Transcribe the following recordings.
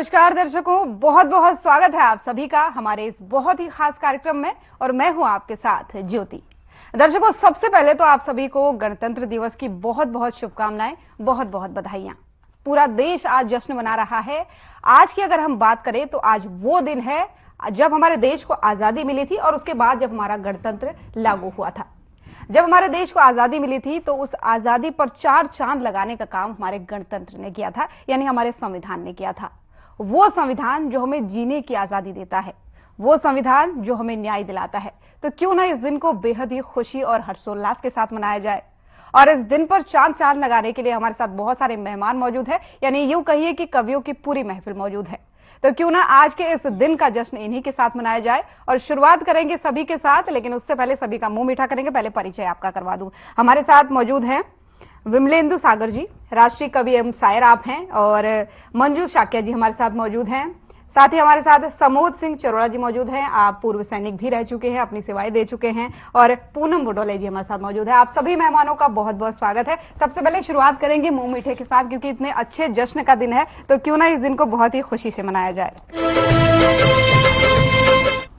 नमस्कार दर्शकों, बहुत बहुत स्वागत है आप सभी का हमारे इस बहुत ही खास कार्यक्रम में और मैं हूं आपके साथ ज्योति। दर्शकों, सबसे पहले तो आप सभी को गणतंत्र दिवस की बहुत बहुत शुभकामनाएं, बहुत बहुत बधाइयां। पूरा देश आज जश्न मना रहा है। आज की अगर हम बात करें तो आज वो दिन है जब हमारे देश को आजादी मिली थी और उसके बाद जब हमारा गणतंत्र लागू हुआ था। जब हमारे देश को आजादी मिली थी तो उस आजादी पर 4 चांद लगाने का काम हमारे गणतंत्र ने किया था, यानी हमारे संविधान ने किया था। वो संविधान जो हमें जीने की आजादी देता है, वो संविधान जो हमें न्याय दिलाता है। तो क्यों ना इस दिन को बेहद ही खुशी और हर्षोल्लास के साथ मनाया जाए। और इस दिन पर चांद लगाने के लिए हमारे साथ बहुत सारे मेहमान मौजूद है, यानी यूं कहिए कि कवियों की पूरी महफिल मौजूद है। तो क्यों ना आज के इस दिन का जश्न इन्हीं के साथ मनाया जाए और शुरुआत करेंगे सभी के साथ, लेकिन उससे पहले सभी का मुंह मीठा करेंगे। पहले परिचय आपका करवा दूं। हमारे साथ मौजूद हैं विमलेंदु सागर जी, राष्ट्रीय कवि एवं शायर आप हैं, और मंजू शाक्या जी हमारे साथ मौजूद हैं। साथ ही हमारे साथ समोद सिंह चरोड़ा जी मौजूद हैं। आप पूर्व सैनिक भी रह चुके हैं, अपनी सेवाएं दे चुके हैं। और पूनम बुडोले जी हमारे साथ मौजूद है। आप सभी मेहमानों का बहुत बहुत स्वागत है। सबसे पहले शुरुआत करेंगे मुंह मीठे के साथ, क्योंकि इतने अच्छे जश्न का दिन है तो क्यों ना इस दिन को बहुत ही खुशी से मनाया जाए।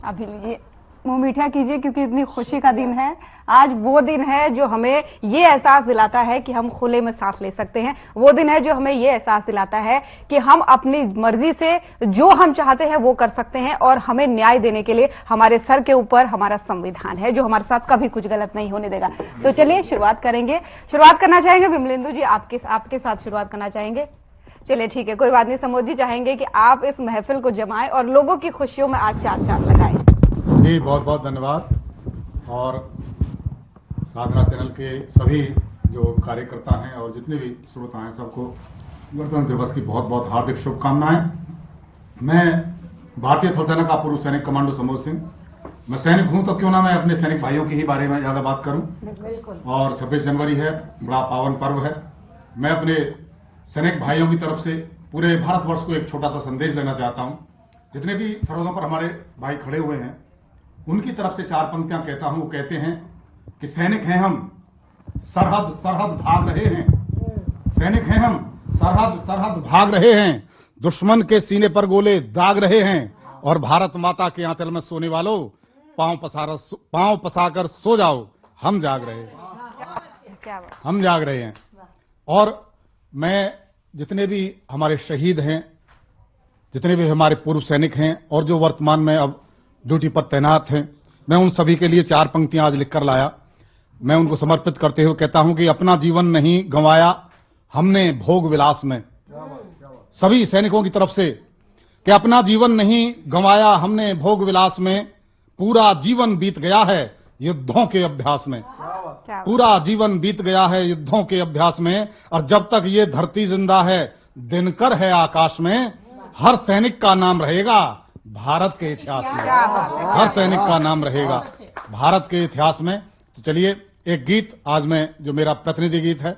अभी लीजिए, मुंह मीठा कीजिए, क्योंकि इतनी खुशी का दिन है। आज वो दिन है जो हमें ये एहसास दिलाता है कि हम खुले में सांस ले सकते हैं। वो दिन है जो हमें ये एहसास दिलाता है कि हम अपनी मर्जी से जो हम चाहते हैं वो कर सकते हैं, और हमें न्याय देने के लिए हमारे सर के ऊपर हमारा संविधान है जो हमारे साथ कभी कुछ गलत नहीं होने देगा। तो चलिए शुरुआत करेंगे। शुरुआत करना चाहेंगे विमलेंदु जी, आपके साथ शुरुआत करना चाहेंगे। चलिए ठीक है, कोई बात नहीं। समोद जी चाहेंगे कि आप इस महफिल को जमाएं और लोगों की खुशियों में आज 4 चांद लगाएं। जी बहुत बहुत धन्यवाद। और साधना चैनल के सभी जो कार्यकर्ता हैं और जितने भी श्रोता हैं, सबको गणतंत्र दिवस की बहुत बहुत हार्दिक शुभकामनाएं। मैं भारतीय थल सेना का पूर्व सैनिक कमांडो समोद सिंह। मैं सैनिक हूं तो क्यों ना मैं अपने सैनिक भाइयों के ही बारे में ज्यादा बात करूं। और 26 जनवरी है, बड़ा पावन पर्व है। मैं अपने सैनिक भाइयों की तरफ से पूरे भारतवर्ष को एक छोटा सा संदेश देना चाहता हूं। जितने भी सरहदों पर हमारे भाई खड़े हुए हैं उनकी तरफ से 4 पंक्तियां कहता हूं। वो कहते हैं कि सैनिक हैं हम, सरहद सरहद भाग रहे हैं। सैनिक हैं हम, सरहद सरहद भाग रहे हैं। दुश्मन के सीने पर गोले दाग रहे हैं। और भारत माता के आंचल में सोने वालों, पांव पसाकर सो जाओ, हम जाग रहे हैं, हम जाग रहे हैं। और मैं जितने भी हमारे शहीद हैं, जितने भी हमारे पूर्व सैनिक हैं और जो वर्तमान में अब ड्यूटी पर तैनात हैं, मैं उन सभी के लिए 4 पंक्तियां आज लिखकर लाया। मैं उनको समर्पित करते हुए कहता हूं कि अपना जीवन नहीं गंवाया हमने भोग विलास में। सभी सैनिकों की तरफ से कि अपना जीवन नहीं गंवाया हमने भोग विलास में, पूरा जीवन बीत गया है युद्धों के अभ्यास में। पूरा जीवन बीत गया है युद्धों के अभ्यास में। और जब तक ये धरती जिंदा है, दिनकर है आकाश में, हर सैनिक का नाम रहेगा भारत के इतिहास में। हर सैनिक का नाम रहेगा भारत के इतिहास में। तो चलिए एक गीत आज मैं, जो मेरा प्रतिनिधि गीत है,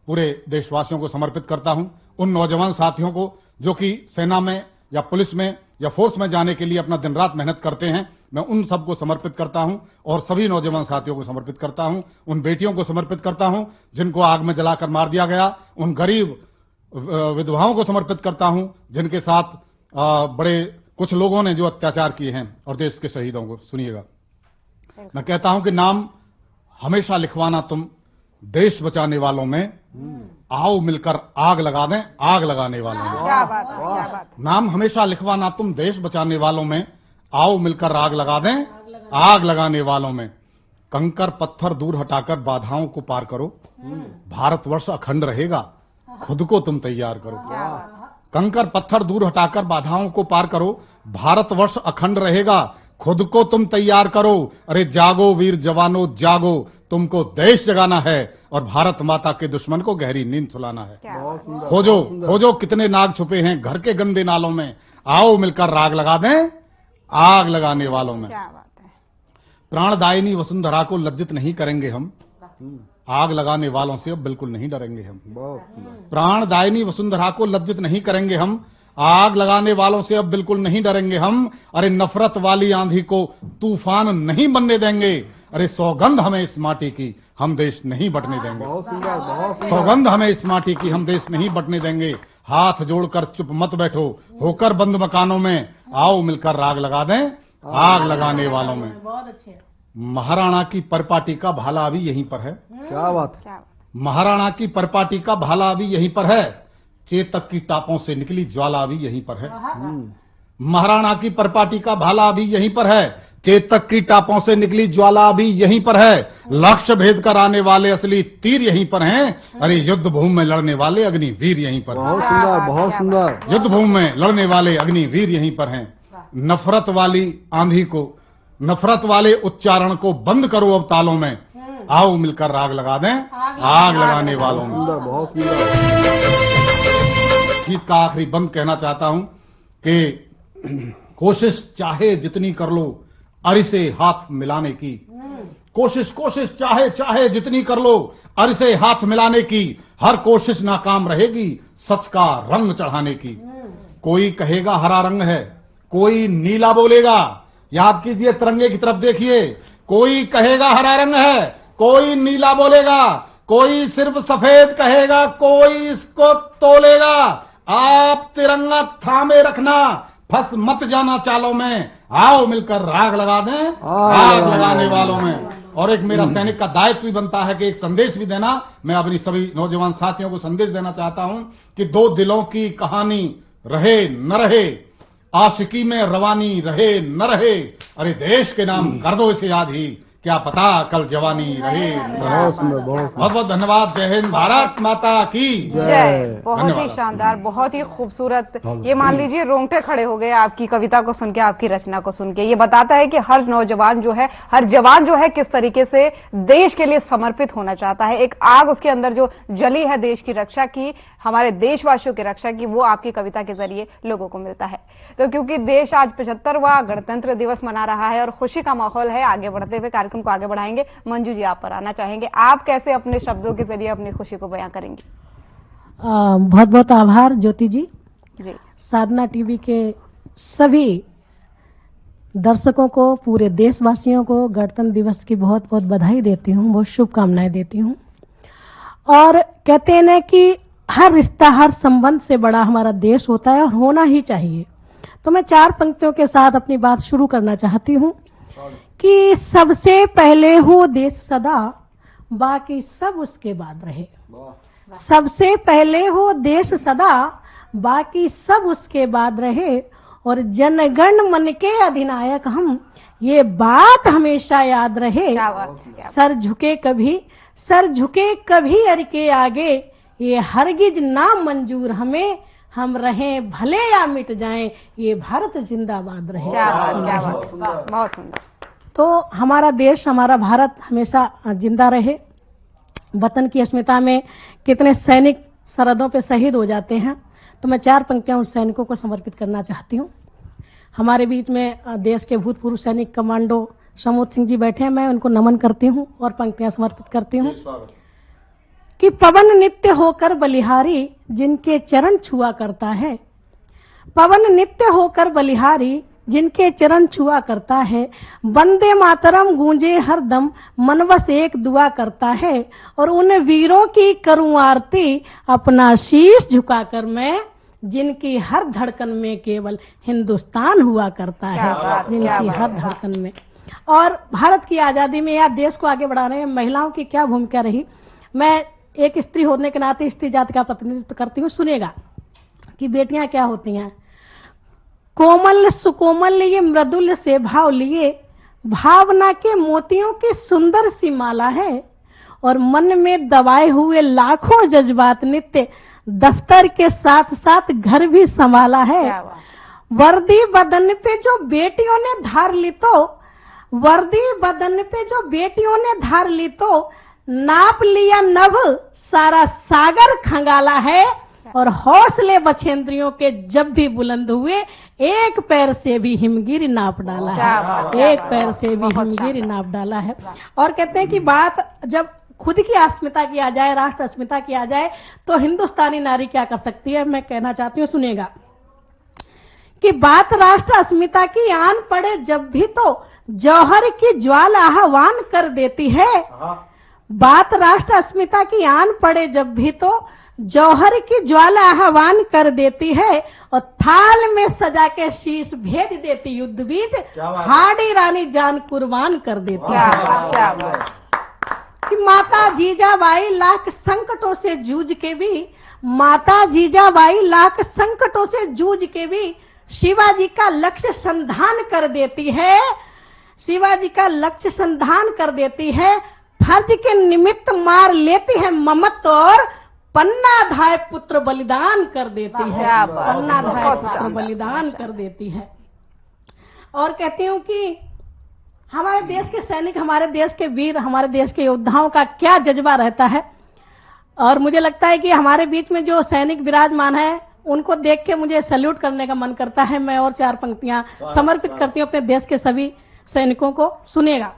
पूरे देशवासियों को समर्पित करता हूं। उन नौजवान साथियों को जो कि सेना में या पुलिस में या फोर्स में जाने के लिए अपना दिन रात मेहनत करते हैं, मैं उन सबको समर्पित करता हूं। और सभी नौजवान साथियों को समर्पित करता हूं। उन बेटियों को समर्पित करता हूं जिनको आग में जलाकर मार दिया गया। उन गरीब विधवाओं को समर्पित करता हूं जिनके साथ बड़े कुछ लोगों ने जो अत्याचार किए हैं। और देश के शहीदों को सुनिएगा। मैं कहता हूं कि नाम हमेशा लिखवाना तुम देश बचाने वालों में, आओ मिलकर आग लगा दें आग लगाने वालों में। क्या बात है, क्या बात है। नाम हमेशा लिखवाना तुम देश बचाने वालों में, आओ मिलकर आग लगा दें आग लगाने वालों में। कंकर पत्थर दूर हटाकर बाधाओं को पार करो, भारतवर्ष अखंड रहेगा, खुद को तुम तैयार करो। कंकर पत्थर दूर हटाकर बाधाओं को पार करो, भारतवर्ष अखंड रहेगा, खुद को तुम तैयार करो। अरे जागो वीर जवानों जागो, तुमको देश जगाना है और भारत माता के दुश्मन को गहरी नींद सुलाना है। खोजो खोजो कितने नाग छुपे हैं घर के गंदे नालों में, आओ मिलकर राग लगा दें आग लगाने वालों में। प्राणदायिनी वसुंधरा को लज्जित नहीं करेंगे हम, आग लगाने वालों से अब बिल्कुल नहीं डरेंगे हम। प्राणदायिनी वसुंधरा को लज्जित नहीं करेंगे हम, आग लगाने वालों से अब बिल्कुल नहीं डरेंगे हम। अरे नफरत वाली आंधी को तूफान नहीं बनने देंगे। अरे सौगंध हमें इस माटी की, हम देश नहीं बटने देंगे। सौगंध हमें इस माटी की, हम देश नहीं बटने देंगे। हाथ जोड़कर चुप मत बैठो, होकर बंद मकानों में, आओ मिलकर राग लगा दें आग लगाने वालों में। बहुत अच्छे। महाराणा की परपाटी का भाला भी यहीं पर है। क्या बात है। क्या बात। महाराणा की परपाटी का भाला भी यहीं पर है, चेतक की टापों से निकली ज्वाला भी यहीं पर है। महाराणा की परपाटी का भाला भी यहीं पर है, चेतक की टापों से निकली ज्वाला भी यहीं पर है, लक्ष्य भेद कर आने वाले असली तीर यहीं पर हैं, अरे युद्ध भूमि में लड़ने वाले अग्निवीर यहीं पर हैं। बहुत सुंदर, बहुत सुंदर। युद्ध भूमि में लड़ने वाले अग्निवीर यहीं पर हैं। नफरत वाली आंधी को, नफरत वाले उच्चारण को बंद करो अब तालों में, आओ मिलकर राग लगा दें आग लगाने वालों में। सुंदर, बहुत सुंदर। गीत का आखिरी बंद कहना चाहता हूं कि कोशिश चाहे जितनी कर लो अरिसे हाथ मिलाने की, कोशिश कोशिश चाहे जितनी कर लो अरिसे हाथ मिलाने की, हर कोशिश नाकाम रहेगी सच का रंग चढ़ाने की। कोई कहेगा हरा रंग है, कोई नीला बोलेगा, याद कीजिए तिरंगे की तरफ देखिए, कोई कहेगा हरा रंग है, कोई नीला बोलेगा, कोई सिर्फ सफेद कहेगा, कोई इसको तोलेगा। आप तिरंगा थामे रखना, फंस मत जाना चालों में, आओ मिलकर राग लगा दें आग लगाने वालों में। और एक मेरा सैनिक का दायित्व भी बनता है कि एक संदेश भी देना। मैं अपनी सभी नौजवान साथियों को संदेश देना चाहता हूं कि दो दिलों की कहानी रहे न रहे, आशिकी में रवानी रहे न रहे, अरे देश के नाम कर दो इसे याद ही, क्या पता कल जवानी रहे। बहुत सुंदर, बहुत बहुत बहुत धन्यवाद। जय हिंद, भारत माता की जय। बहुत ही धन्यवाद। शानदार, बहुत ही खूबसूरत। ये मान लीजिए रोंगटे खड़े हो गए आपकी कविता को सुन के, आपकी रचना को सुन के। ये बताता है कि हर नौजवान जो है, हर जवान जो है किस तरीके से देश के लिए समर्पित होना चाहता है। एक आग उसके अंदर जो जली है देश की रक्षा की, हमारे देशवासियों की रक्षा की, वो आपकी कविता के जरिए लोगों को मिलता है। तो क्योंकि देश आज 75वां गणतंत्र दिवस मना रहा है और खुशी का माहौल है, आगे बढ़ते हुए कार्यक्रम को आगे बढ़ाएंगे। मंजू जी, आप पर आना चाहेंगे, आप कैसे अपने शब्दों के जरिए अपनी खुशी को बयां करेंगे? बहुत बहुत आभार ज्योति जी। जी, साधना टीवी के सभी दर्शकों को, पूरे देशवासियों को गणतंत्र दिवस की बहुत बहुत बधाई देती हूँ, बहुत शुभकामनाएं देती हूँ। और कहते हैं ना कि हर रिश्ता, हर संबंध से बड़ा हमारा देश होता है और होना ही चाहिए। तो मैं 4 पंक्तियों के साथ अपनी बात शुरू करना चाहती हूँ कि सबसे पहले हो देश सदा, बाकी सब उसके बाद रहे। सबसे पहले हो देश सदा, बाकी सब उसके बाद रहे, और जनगण मन के अधिनायक हम, ये बात हमेशा याद रहे। क्या बात, क्या बात। सर झुके कभी अर के आगे, ये हरगिज ना मंजूर हमें, हम रहें भले या मिट जाएं, ये भारत जिंदाबाद रहे। क्या बात, क्या बात, बहुत सुंदर। तो हमारा देश, हमारा भारत हमेशा जिंदा रहे। वतन की अस्मिता में कितने सैनिक सरहदों पे शहीद हो जाते हैं, तो मैं 4 पंक्तियां उन सैनिकों को समर्पित करना चाहती हूँ। हमारे बीच में देश के भूतपूर्व सैनिक कमांडो समोद सिंह जी बैठे हैं, मैं उनको नमन करती हूँ और पंक्तियां समर्पित करती हूँ कि पवन नित्य होकर बलिहारी, जिनके चरण छुआ करता है। पवन नित्य होकर बलिहारी, जिनके चरण छुआ करता है, वंदे मातरम गूंजे हर दम, मन बस एक दुआ करता है, और उन वीरों की करूं आरती, अपना शीश झुकाकर मैं, जिनकी हर धड़कन में केवल हिंदुस्तान हुआ करता है, जिनकी हर धड़कन में। और भारत की आजादी में या देश को आगे बढ़ाने में महिलाओं की क्या भूमिका रही, मैं एक स्त्री होने के नाते स्त्री जाति का प्रतिनिधित्व करती हूँ। सुनिएगा कि बेटियां क्या होती हैं। कोमल सुकोमल लिए मृदुल से भाव लिए, भावना के मोतियों की सुंदर सी माला है, और मन में दबाए हुए लाखों जज्बात नित्य दफ्तर के साथ साथ घर भी संभाला है। वर्दी बदन पे जो बेटियों ने धार ली तो, वर्दी बदन पे जो बेटियों ने धार ली तो, नाप लिया नभ सारा सागर खंगाला है, और हौसले बछेंद्रियों के जब भी बुलंद हुए, एक पैर से भी हिमगिरी नाप डाला है, एक पैर से भी हिमगिरी नाप डाला है। और कहते हैं कि बात जब खुद की अस्मिता की आ जाए, राष्ट्र अस्मिता की आ जाए, तो हिंदुस्तानी नारी क्या कर सकती है, मैं कहना चाहती हूँ, सुनिएगा कि बात राष्ट्र अस्मिता की आन पड़े जब भी तो, जौहर की ज्वाला आह्वान कर देती है। बात राष्ट्र अस्मिता की आन पड़े जब भी तो, जौहर की ज्वाला आह्वान कर देती है और थाल में सजा के शीश भेज देती युद्ध बीच, हाड़ी रानी जान कुर्बान कर देती है। क्या बात। कि माता जीजाबाई लाख संकटों से जूझ के भी, माता जीजाबाई लाख संकटों से जूझ के भी शिवाजी का लक्ष्य संधान कर देती है, शिवाजी का लक्ष्य संधान कर देती है। फर्ज के निमित्त मार लेती है ममत्व और पन्नाधाय पुत्र बलिदान कर देती है, पन्नाधाय पुत्र बलिदान कर देती है। और कहती हूं कि हमारे देश के सैनिक, हमारे देश के वीर, हमारे देश के योद्धाओं का क्या जज्बा रहता है। और मुझे लगता है कि हमारे बीच में जो सैनिक विराजमान है उनको देख के मुझे सैल्यूट करने का मन करता है। मैं और 4 पंक्तियां समर्पित करती हूं अपने देश के सभी सैनिकों को। सुनिएगा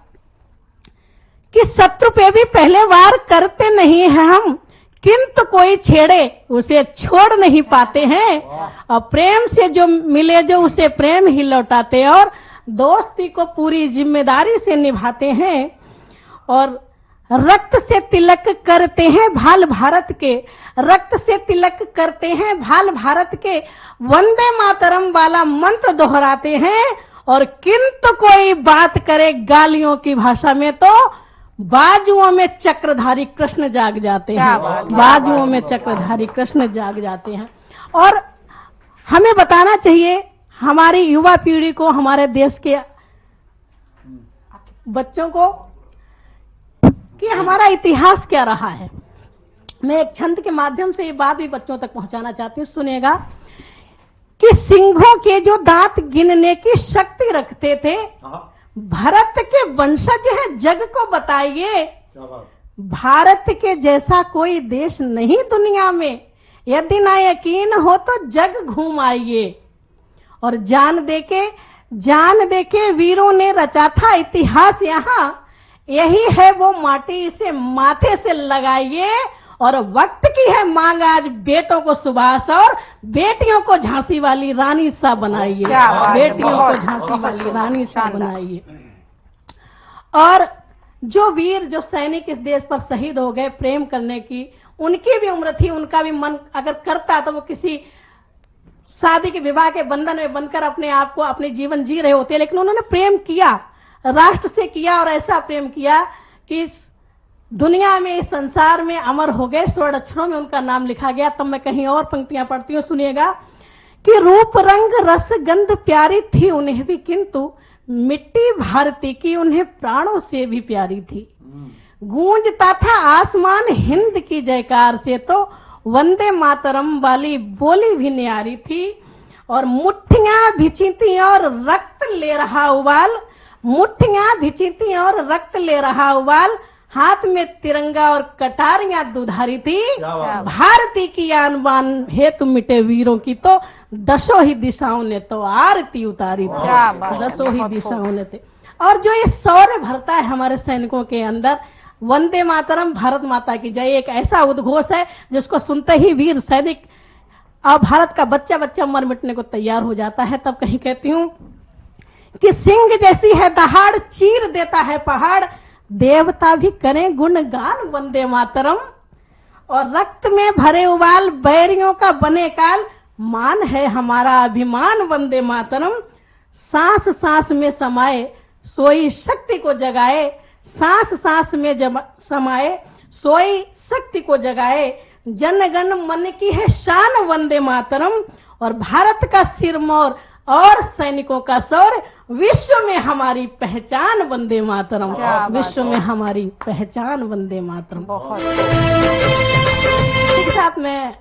कि शत्रु पे भी पहले वार करते नहीं हैं हम, किंतु कोई छेड़े उसे छोड़ नहीं पाते हैं, और प्रेम से जो मिले जो उसे प्रेम ही लौटाते, और दोस्ती को पूरी जिम्मेदारी से निभाते हैं, और रक्त से तिलक करते हैं भाल भारत के, रक्त से तिलक करते हैं भाल भारत के, वंदे मातरम वाला मंत्र दोहराते हैं, और किंतु कोई बात करे गालियों की भाषा में तो बाजुओं में चक्रधारी कृष्ण जाग जाते हैं, बाजुओं में चक्रधारी कृष्ण जाग जाते हैं। और हमें बताना चाहिए हमारी युवा पीढ़ी को, हमारे देश के बच्चों को, कि हमारा इतिहास क्या रहा है। मैं एक छंद के माध्यम से ये बात भी बच्चों तक पहुंचाना चाहती हूं। सुनिएगा कि सिंहों के जो दांत गिनने की शक्ति रखते थे, भारत के वंशज हैं जग को बताइए, भारत के जैसा कोई देश नहीं दुनिया में, यदि ना यकीन हो तो जग घूम आइए। और जान देके वीरों ने रचा था इतिहास यहाँ, यही है वो माटी, इसे माथे से लगाइए। और वक्त की है मांग आज बेटों को सुभाष और बेटियों को झांसी वाली रानी सा बनाइए, बेटियों को झांसी वाली रानी सा बनाइए। और जो वीर, जो सैनिक इस देश पर शहीद हो गए प्रेम करने की, उनकी भी उम्र थी, उनका भी मन अगर करता तो वो किसी शादी के विवाह के बंधन में बनकर अपने आप को, अपने जीवन जी रहे होते, लेकिन उन्होंने प्रेम किया, राष्ट्र से किया, और ऐसा प्रेम किया कि इस दुनिया में, इस संसार में अमर हो गए, स्वर्ण अक्षरों में उनका नाम लिखा गया। तब मैं कहीं और पंक्तियां पढ़ती हूं, सुनिएगा कि रूप रंग रस गंध प्यारी थी उन्हें भी, किंतु मिट्टी भारती की उन्हें प्राणों से भी प्यारी थी। गूंजता था आसमान हिंद की जयकार से, तो वंदे मातरम वाली बोली भी न्यारी थी। और मुट्ठियां भिचीती और रक्त ले रहा उबाल, मुट्ठियां भिचीती और रक्त ले रहा उबाल, हाथ में तिरंगा और कटारियां दुधारी थी। भारती की आन बान हेतु मिटे वीरों की, तो दसों ही दिशाओं ने तो आरती उतारी थी, दसों ही दिशाओं ने थे। और जो ये शौर्य भरता है हमारे सैनिकों के अंदर, वंदे मातरम भारत माता की जय एक ऐसा उद्घोष है जिसको सुनते ही वीर सैनिक और भारत का बच्चा बच्चा मर मिटने को तैयार हो जाता है। तब कहीं कहती हूं कि सिंह जैसी है दहाड़, चीर देता है पहाड़, देवता भी करें गुणगान वंदे मातरम। और रक्त में भरे उबाल बैरियों का बने काल, मान है हमारा अभिमान वंदे मातरम। सांस सांस में समाए सोई शक्ति को जगाए, सांस सांस में समाए सोई शक्ति को जगाए, जनगण मन की है शान वंदे मातरम। और भारत का सिरमौर और सैनिकों का शौर्य, विश्व में हमारी पहचान वंदे मातरम, विश्व में हमारी पहचान वंदे मातरम। बहुत इसके साथ मैं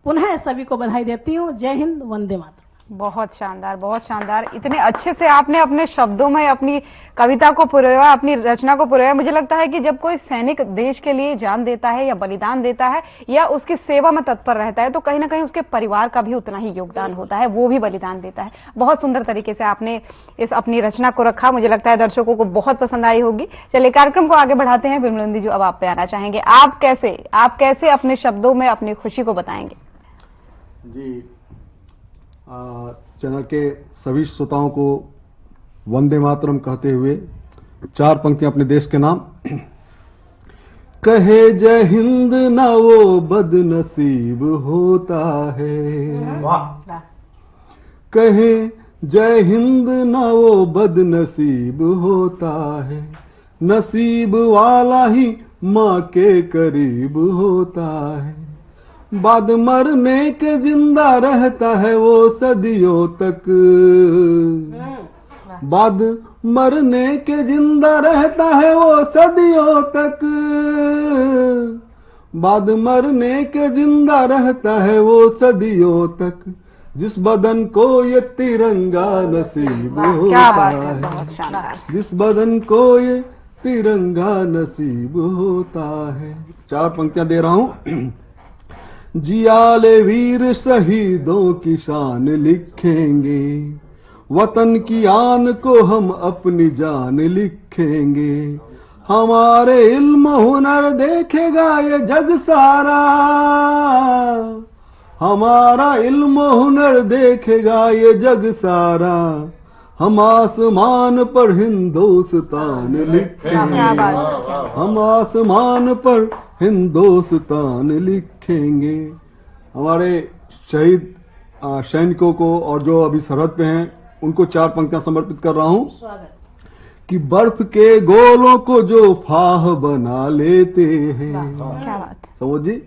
पुनः सभी को बधाई देती हूँ। जय हिंद, वंदे मातरम। बहुत शानदार, बहुत शानदार। इतने अच्छे से आपने अपने शब्दों में अपनी कविता को पुरोया, अपनी रचना को पुरोया। मुझे लगता है कि जब कोई सैनिक देश के लिए जान देता है या बलिदान देता है या उसकी सेवा में तत्पर रहता है, तो कहीं ना कहीं उसके परिवार का भी उतना ही योगदान होता है, वो भी बलिदान देता है। बहुत सुंदर तरीके से आपने इस अपनी रचना को रखा। मुझे लगता है दर्शकों को बहुत पसंद आई होगी। चलिए कार्यक्रम को आगे बढ़ाते हैं। विमलेंदी जी, अब आप पे आना चाहेंगे। आप कैसे अपने शब्दों में अपनी खुशी को बताएंगे? जी, चैनल के सभी श्रोताओं को वंदे मातरम कहते हुए 4 पंक्तियां अपने देश के नाम। कहे जय हिंद ना वो बदनसीब होता है। वाह। कहे जय हिंद ना वो बदनसीब होता है, नसीब वाला ही माँ के करीब होता है। बाद मरने के जिंदा रहता है वो सदियों तक, बाद मरने के जिंदा रहता है वो सदियों तक, बाद मरने के जिंदा रहता है वो सदियों तक, जिस बदन को ये तिरंगा नसीब क्या होता बात है, है, बहुत शानदार। जिस बदन को ये तिरंगा नसीब होता है। 4 पंक्तियां दे रहा हूं। जियाले वीर शहीदों की शान लिखेंगे, वतन की आन को हम अपनी जान लिखेंगे। हमारे इल्म हुनर देखेगा ये जग सारा, हमारा इल्म हुनर देखेगा ये जग सारा। हम आसमान पर हिंदुस्तान लिखेंगे, हम आसमान पर हिंदुस्तान लिखेंगे। हमारे शहीद सैनिकों को और जो अभी सरहद पे हैं उनको 4 पंक्तियां समर्पित कर रहा हूं। कि बर्फ के गोलों को जो फाह बना लेते हैं, क्या बात है। समझिए,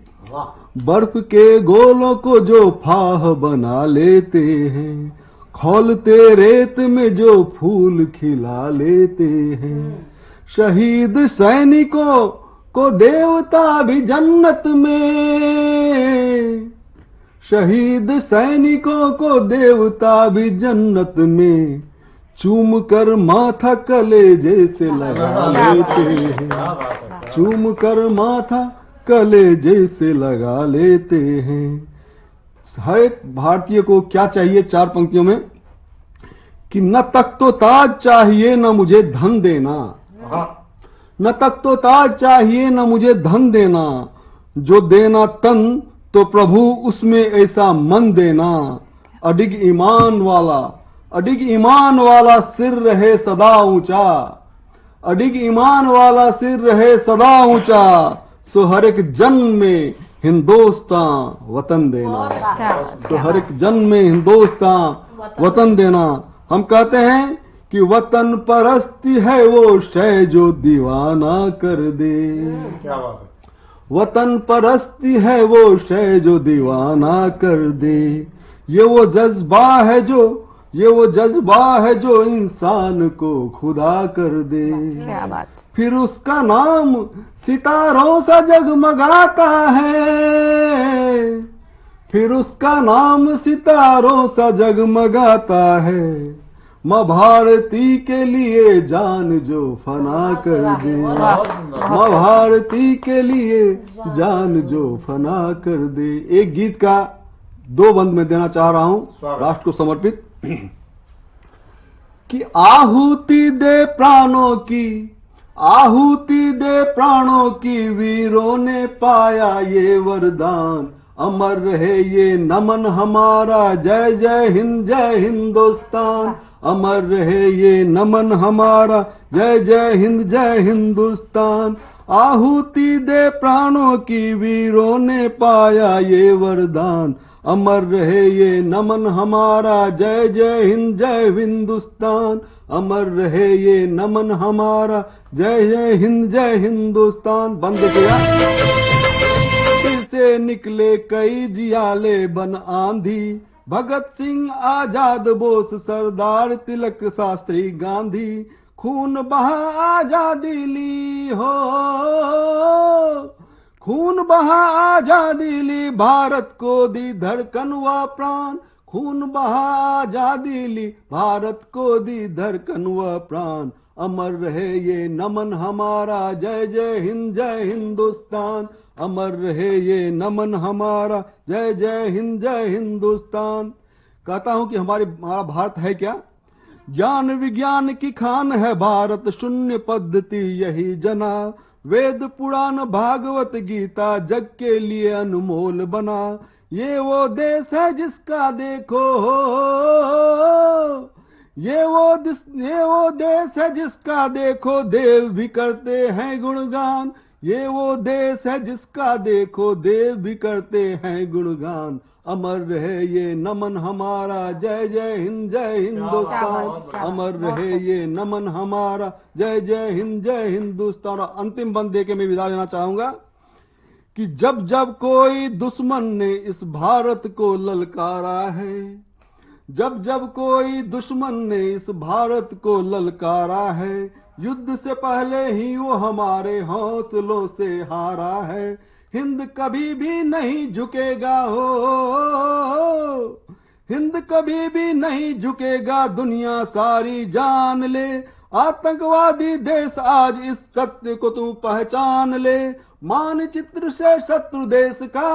बर्फ के गोलों को जो फाह बना लेते हैं, खौलते रेत में जो फूल खिला लेते हैं। शहीद सैनिकों को देवता भी जन्नत में, शहीद सैनिकों को देवता भी जन्नत में, चूम कर माथा कलेजे से लगा लेते हैं, चूम कर माथा कलेजे से लगा लेते हैं। हर एक भारतीय को क्या चाहिए 4 पंक्तियों में? कि न तख्त तो ताज चाहिए न मुझे धन देना, न तख्त तो ताज चाहिए न मुझे धन देना, जो देना तन तो प्रभु उसमें ऐसा मन देना। अडिग ईमान वाला, अडिग ईमान वाला सिर रहे सदा ऊंचा, अडिग ईमान वाला सिर रहे सदा ऊंचा, सो हर एक जन्म में हिंदुस्तान वतन देना, सो हर एक जन्म में हिंदुस्तान वतन देना। हम कहते हैं कि वतन परस्ती है वो शय जो दीवाना कर दे, क्या बात है। वतन परस्ती है वो शय जो दीवाना कर दे। ये वो जज्बा है जो, ये वो जज्बा है जो इंसान को खुदा कर दे। क्या बात। फिर उसका नाम सितारों सा जगमगाता है, फिर उसका नाम सितारों सा जगमगाता है। माँ भारती के लिए जान जो फना कर दे, माँ भारती के लिए जान जो फना कर दे। एक गीत का 2 बंद में देना चाह रहा हूं राष्ट्र को समर्पित। कि आहुति दे प्राणों की, आहुति दे प्राणों की, वीरों ने पाया ये वरदान। अमर रहे ये नमन हमारा, जय जय हिंद जय हिंदुस्तान। अमर रहे ये नमन हमारा, जय जय हिंद जय हिंदुस्तान। आहुति दे प्राणों की, वीरों ने पाया ये वरदान। अमर रहे ये नमन हमारा, जय जय हिंद जय हिंदुस्तान। अमर रहे ये नमन हमारा, जय जय हिंद जय हिंदुस्तान। बंद किया। फिर से निकले कई जियाले बन आंधी, भगत सिंह आजाद बोस सरदार तिलक शास्त्री गांधी। खून बहा आजादी ली हो, खून बहा आजादी ली, भारत को दी धड़कन व प्राण। खून बहा आजादी ली, भारत को दी धड़कन व प्राण। अमर रहे ये नमन हमारा, जय जय हिंद जय हिंदुस्तान। अमर रहे ये नमन हमारा, जय जय हिंद जय हिंदुस्तान। कहता हूं कि हमारा भारत है क्या? ज्ञान विज्ञान की खान है भारत, शून्य पद्धति यही जना। वेद पुराण भागवत गीता जग के लिए अनमोल बना। ये वो देश है जिसका देखो, ये वो देश है जिसका देखो देव भी करते हैं गुणगान। ये वो देश है जिसका देखो देव भी करते हैं गुणगान। अमर रहे ये नमन हमारा, जय जय हिंद जय हिंदुस्तान। अमर रहे ये नमन हमारा, जय जय हिंदुस्तान। और अंतिम बंद दे के मैं विदा लेना चाहूंगा कि जब जब कोई दुश्मन ने इस भारत को ललकारा है, जब जब कोई दुश्मन ने इस भारत को ललकारा है, युद्ध से पहले ही वो हमारे हौसलों से हारा है। हिंद कभी भी नहीं झुकेगा हो, हिंद कभी भी नहीं झुकेगा, दुनिया सारी जान ले। आतंकवादी देश आज इस सत्य को तू पहचान ले। मानचित्र से शत्रु देश का,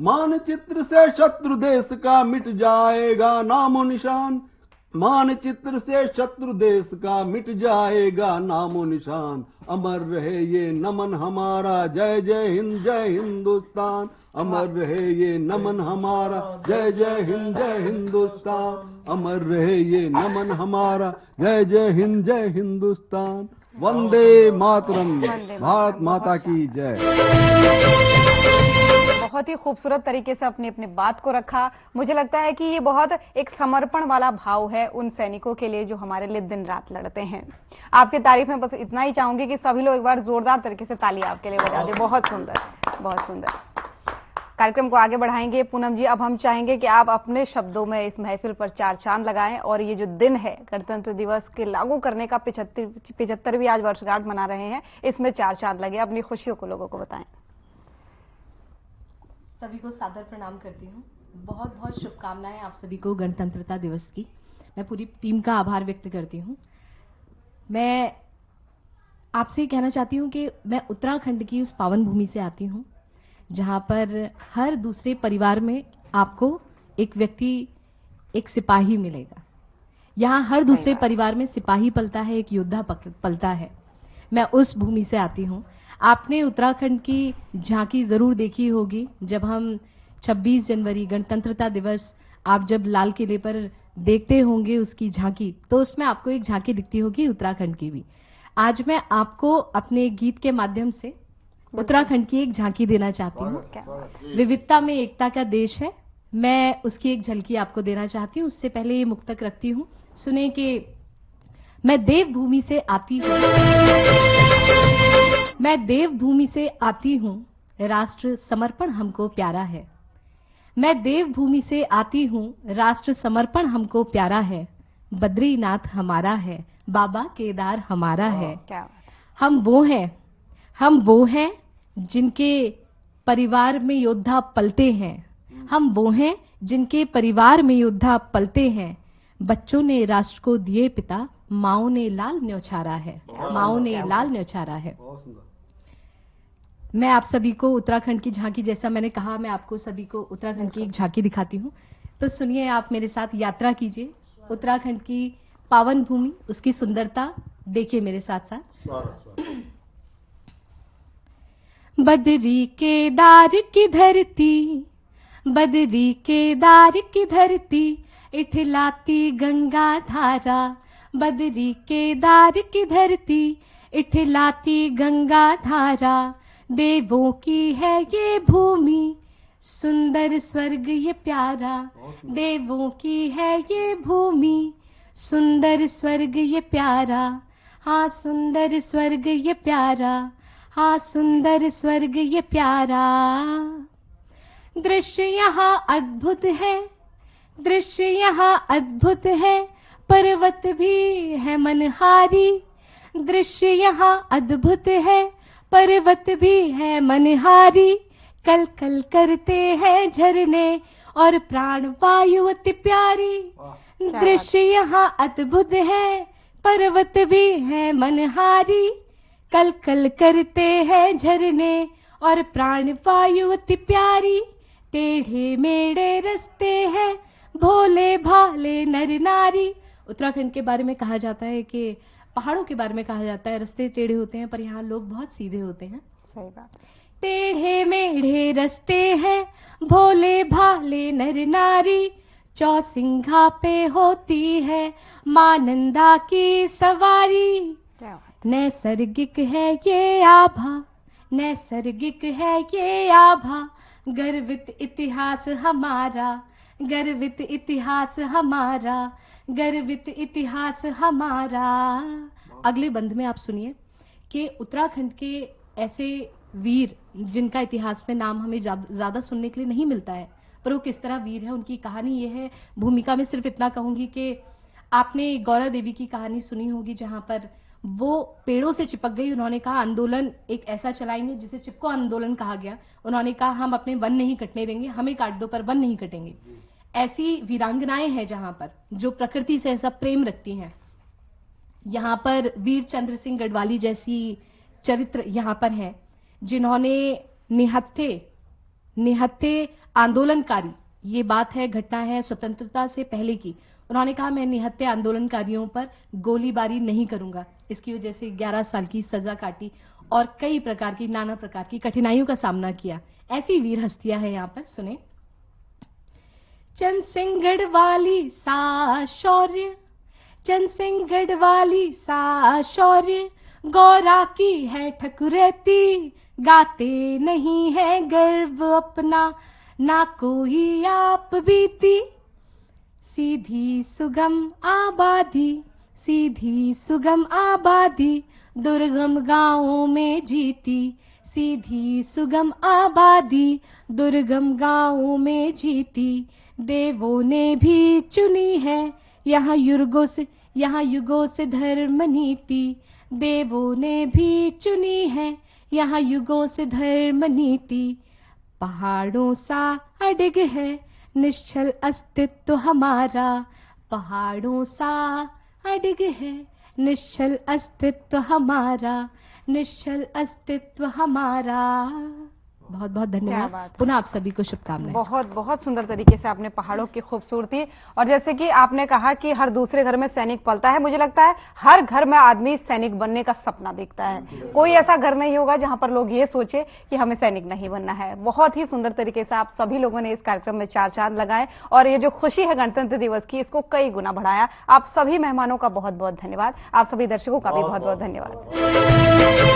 मानचित्र से शत्रु देश का मिट जाएगा नामो निशान। मानचित्र से शत्रु देश का मिट जाएगा नामो निशान। अमर रहे ये नमन हमारा, जय जय हिंदुस्तान। अमर रहे ये नमन हमारा, जय जय हिंदुस्तान। अमर रहे ये नमन हमारा, जय जय हिंदुस्तान। वंदे मातरम। भारत माता की जय। बहुत ही खूबसूरत तरीके से अपनी अपनी बात को रखा। मुझे लगता है कि ये बहुत एक समर्पण वाला भाव है उन सैनिकों के लिए जो हमारे लिए दिन रात लड़ते हैं। आपकी तारीफ में बस इतना ही चाहूंगी कि सभी लोग एक बार जोरदार तरीके से ताली आपके लिए बजा दें। बहुत सुंदर, बहुत सुंदर। कार्यक्रम को आगे बढ़ाएंगे पूनम जी। अब हम चाहेंगे कि आप अपने शब्दों में इस महफिल पर चार चांद लगाएं और ये जो दिन है गणतंत्र दिवस के लागू करने का 75वीं आज वर्षगांठ मना रहे हैं, इसमें चार चांद लगे। अपनी खुशियों को लोगों को बताएं। सभी को सादर प्रणाम करती हूँ। बहुत बहुत शुभकामनाएं आप सभी को गणतंत्रता दिवस की। मैं पूरी टीम का आभार व्यक्त करती हूँ। मैं आपसे कहना चाहती हूँ कि मैं उत्तराखंड की उस पावन भूमि से आती हूँ जहाँ पर हर दूसरे परिवार में आपको एक व्यक्ति, एक सिपाही मिलेगा। यहाँ हर दूसरे परिवार में सिपाही पलता है, एक योद्धा पलता है। मैं उस भूमि से आती हूँ। आपने उत्तराखंड की झांकी जरूर देखी होगी। जब हम 26 जनवरी गणतंत्रता दिवस आप जब लाल किले पर देखते होंगे उसकी झांकी, तो उसमें आपको एक झांकी दिखती होगी उत्तराखंड की भी। आज मैं आपको अपने गीत के माध्यम से उत्तराखंड की एक झांकी देना चाहती हूँ। विविधता में एकता का देश है, मैं उसकी एक झलकी आपको देना चाहती हूँ। उससे पहले ये मुक्तक रखती हूँ, सुने कि मैं देवभूमि से आती हूँ, मैं देवभूमि से आती हूँ, राष्ट्र समर्पण हमको प्यारा है। मैं देवभूमि से आती हूँ, राष्ट्र समर्पण हमको प्यारा है। बद्रीनाथ हमारा है, बाबा केदार हमारा है। हम वो हैं जिनके परिवार में योद्धा पलते हैं। हम वो हैं जिनके परिवार में योद्धा पलते हैं। बच्चों ने राष्ट्र को दिए पिता, माओ ने लाल न्योछारा है, माओ ने लाल न्योछारा है। मैं आप सभी को उत्तराखंड की झांकी, जैसा मैंने कहा, मैं आपको सभी को उत्तराखंड की एक झांकी दिखाती हूँ। तो सुनिए, आप मेरे साथ यात्रा कीजिए उत्तराखंड की पावन भूमि, उसकी सुंदरता देखिए मेरे साथ साथ। बद्री केदार की धरती, बद्री केदार की धरती, इठलाती गंगा धारा। बद्री केदार की धरती, इठलाती गंगा धारा। देवों की है ये भूमि, सुंदर स्वर्ग ये प्यारा। देवों की है ये भूमि, सुंदर स्वर्ग ये प्यारा। हाँ सुंदर स्वर्ग ये प्यारा, हाँ सुंदर स्वर्ग ये प्यारा। दृश्य यहाँ अद्भुत है, दृश्य यहाँ अद्भुत है, पर्वत भी है मनहारी। दृश्य यहाँ अद्भुत है, पर्वत भी है मनहारी। कल कल करते हैं झरने और प्राण वायु अति प्यारी। दृश्य यहाँ अद्भुत है, पर्वत भी है मनहारी। कल कल करते हैं झरने और प्राण वायु अति प्यारी। टेढ़े मेढ़े रास्ते हैं, भोले भाले नर नारी। उत्तराखंड के बारे में कहा जाता है कि पहाड़ों के बारे में कहा जाता है रास्ते टेढ़े होते हैं, पर यहाँ लोग बहुत सीधे होते हैं। सही बात। टेढ़े मेढ़े रास्ते हैं, भोले भाले नर नारी। चौसिंघा पे होती है मां नंदा की सवारी। नैसर्गिक है ये आभा, नैसर्गिक है ये आभा, गर्वित इतिहास हमारा, गर्वित इतिहास हमारा, गर्वित इतिहास हमारा। अगले बंद में आप सुनिए कि उत्तराखंड के ऐसे वीर जिनका इतिहास में नाम हमें ज्यादा सुनने के लिए नहीं मिलता है, पर वो किस तरह वीर है, उनकी कहानी ये है। भूमिका में सिर्फ इतना कहूंगी कि आपने गौरा देवी की कहानी सुनी होगी, जहां पर वो पेड़ों से चिपक गई। उन्होंने कहा आंदोलन एक ऐसा चलाएंगे जिसे चिपको आंदोलन कहा गया। उन्होंने कहा हम अपने वन नहीं कटने देंगे, हमें काट दो पर वन नहीं कटेंगे। ऐसी वीरांगनाएं हैं जहां पर जो प्रकृति से ऐसा प्रेम रखती हैं। यहां पर वीर चंद्र सिंह गढ़वाली जैसी चरित्र यहां पर हैं, जिन्होंने निहत्थे आंदोलनकारी, ये बात है, घटना है स्वतंत्रता से पहले की। उन्होंने कहा मैं निहत्थे आंदोलनकारियों पर गोलीबारी नहीं करूंगा। इसकी वजह से 11 साल की सजा काटी और कई प्रकार की, नाना प्रकार की कठिनाइयों का सामना किया। ऐसी वीर हस्तियां हैं यहां पर, सुने। चंद सिंह गढ़वाली सा शौर्य, चंद सिंह गढ़वाली सा शौर्य, गौरा की है ठकुरैती, गाते नहीं है गर्व अपना, ना कोई आप बीती, सीधी सुगम आबादी, सीधी सुगम आबादी, दुर्गम गांवों में जीती, सीधी सुगम आबादी, दुर्गम गांवों में जीती। देवों ने भी चुनी है यहाँ युगों से धर्म नीति, देवों ने भी चुनी है यहाँ युगों से धर्म नीति। पहाड़ों सा अडिग है निश्चल अस्तित्व हमारा, पहाड़ों सा अडिग है निश्चल अस्तित्व हमारा, निश्चल अस्तित्व हमारा। बहुत बहुत धन्यवाद। पुनः आप सभी को शुभकामनाएं। बहुत बहुत सुंदर तरीके से आपने पहाड़ों की खूबसूरती, और जैसे कि आपने कहा कि हर दूसरे घर में सैनिक पलता है, मुझे लगता है हर घर में आदमी सैनिक बनने का सपना देखता है। कोई ऐसा घर नहीं होगा जहां पर लोग ये सोचे कि हमें सैनिक नहीं बनना है। बहुत ही सुंदर तरीके से आप सभी लोगों ने इस कार्यक्रम में 4 चांद लगाए और ये जो खुशी है गणतंत्र दिवस की, इसको कई गुना बढ़ाया। आप सभी मेहमानों का बहुत बहुत धन्यवाद। आप सभी दर्शकों का भी बहुत बहुत धन्यवाद।